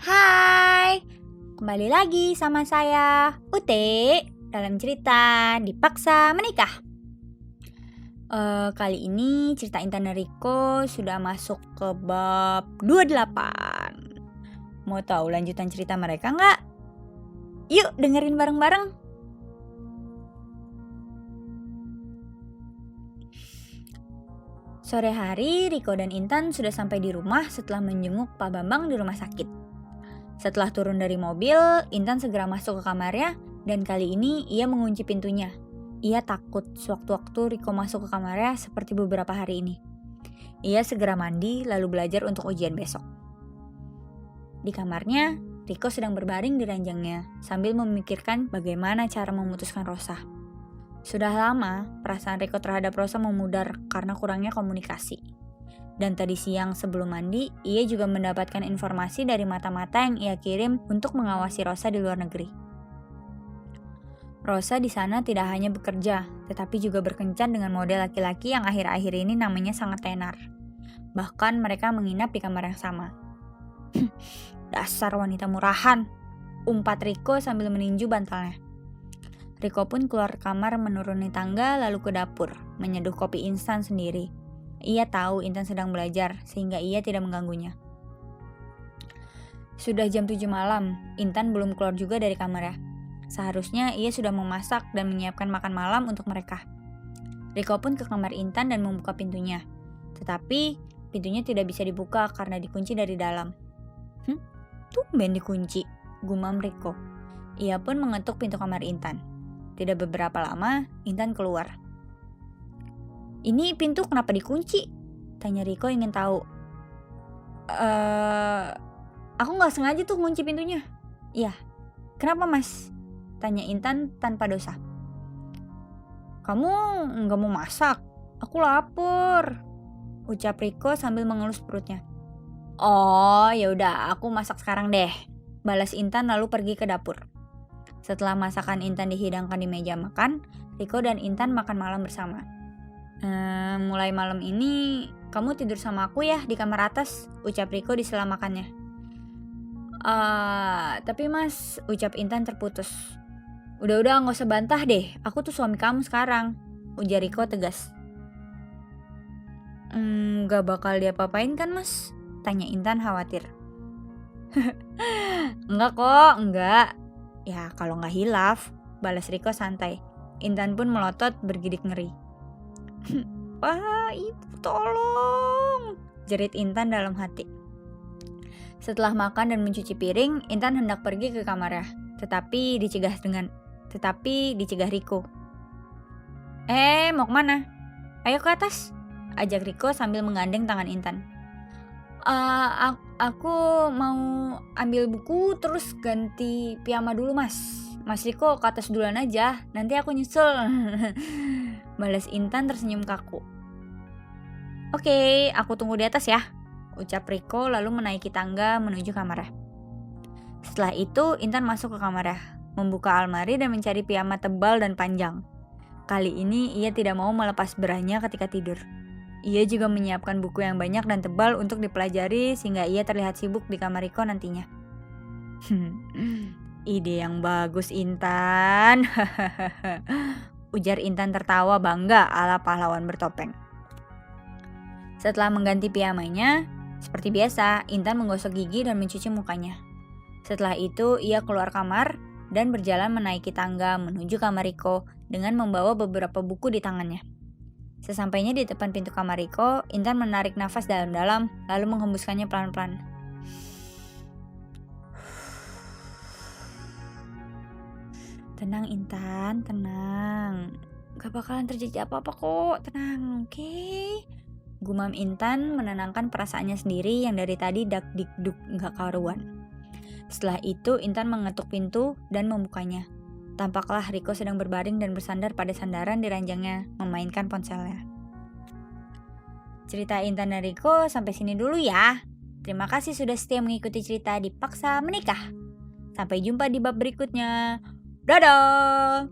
Hai, kembali lagi sama saya Ute dalam cerita Dipaksa Menikah. Kali ini cerita Intan dan Riko sudah masuk ke bab 28. Mau tahu lanjutan cerita mereka nggak? Yuk dengerin bareng-bareng. Sore hari, Riko dan Intan sudah sampai di rumah setelah menjenguk Pak Bambang di rumah sakit. Setelah turun dari mobil, Intan segera masuk ke kamarnya dan kali ini ia mengunci pintunya. Ia takut sewaktu-waktu Riko masuk ke kamarnya seperti beberapa hari ini. Ia segera mandi lalu belajar untuk ujian besok. Di kamarnya, Riko sedang berbaring di ranjangnya sambil memikirkan bagaimana cara memutuskan Rosa. Sudah lama, perasaan Riko terhadap Rosa memudar karena kurangnya komunikasi. Dan tadi siang sebelum mandi, ia juga mendapatkan informasi dari mata-mata yang ia kirim untuk mengawasi Rosa di luar negeri. Rosa di sana tidak hanya bekerja, tetapi juga berkencan dengan model laki-laki yang akhir-akhir ini namanya sangat tenar. Bahkan mereka menginap di kamar yang sama. Dasar wanita murahan, umpat Riko sambil meninju bantalnya. Riko pun keluar kamar menuruni tangga lalu ke dapur, menyeduh kopi instan sendiri. Ia tahu Intan sedang belajar sehingga ia tidak mengganggunya. Sudah jam 7 malam, Intan belum keluar juga dari kamarnya. Seharusnya ia sudah memasak dan menyiapkan makan malam untuk mereka. Riko pun ke kamar Intan dan membuka pintunya. Tetapi pintunya tidak bisa dibuka karena dikunci dari dalam. Tumben dikunci, gumam Riko. Ia pun mengetuk pintu kamar Intan. Tidak beberapa lama, Intan keluar. "Ini pintu kenapa dikunci?" tanya Riko ingin tahu. Aku gak sengaja tuh ngunci pintunya." "Iya, kenapa mas?" tanya Intan tanpa dosa. "Kamu gak mau masak? Aku lapar," ucap Riko sambil mengelus perutnya. "Oh yaudah, aku masak sekarang deh," balas Intan lalu pergi ke dapur. Setelah masakan Intan dihidangkan di meja makan, Riko dan Intan makan malam bersama. Mulai malam ini, kamu tidur sama aku ya di kamar atas," ucap Riko di sela makannya. Tapi mas," ucap Intan terputus. Udah gak usah bantah deh, aku tuh suami kamu sekarang," ujar Riko tegas. Gak bakal diapa-apain kan mas?" tanya Intan khawatir. "Enggak kok, enggak. Ya kalau gak hilaf," balas Riko santai. Intan pun melotot bergidik ngeri. "Wah ibu tolong," jerit Intan dalam hati. Setelah makan dan mencuci piring, Intan hendak pergi ke kamarnya. Tetapi dicegah Riko. Mau kemana? Ayo ke atas," ajak Riko sambil menggandeng tangan Intan. Aku mau ambil buku terus ganti piyama dulu mas. Mas Riko ke atas duluan aja, nanti aku nyusul," balas Intan tersenyum kaku. "Oke, aku tunggu di atas ya," ucap Riko lalu menaiki tangga menuju kamarnya. Setelah itu Intan masuk ke kamarnya, membuka almari dan mencari piyama tebal dan panjang. Kali ini ia tidak mau melepas berahnya ketika tidur. Ia juga menyiapkan buku yang banyak dan tebal untuk dipelajari sehingga ia terlihat sibuk di kamar Riko nantinya. "Ide yang bagus Intan," ujar Intan tertawa bangga ala pahlawan bertopeng. Setelah mengganti piyamanya, seperti biasa Intan menggosok gigi dan mencuci mukanya. Setelah itu ia keluar kamar dan berjalan menaiki tangga menuju kamar Riko dengan membawa beberapa buku di tangannya. Sesampainya di depan pintu kamar Riko, Intan menarik nafas dalam-dalam lalu menghembuskannya pelan-pelan. "Tenang Intan, tenang. Gak bakalan terjadi apa-apa kok, tenang, oke?" Gumam Intan menenangkan perasaannya sendiri yang dari tadi dak-dik-duk gak karuan. Setelah itu Intan mengetuk pintu dan membukanya. Tampaklah Riko sedang berbaring dan bersandar pada sandaran di ranjangnya, memainkan ponselnya. Cerita Intan dan Riko sampai sini dulu ya. Terima kasih sudah setia mengikuti cerita Dipaksa Menikah. Sampai jumpa di bab berikutnya. Dadah!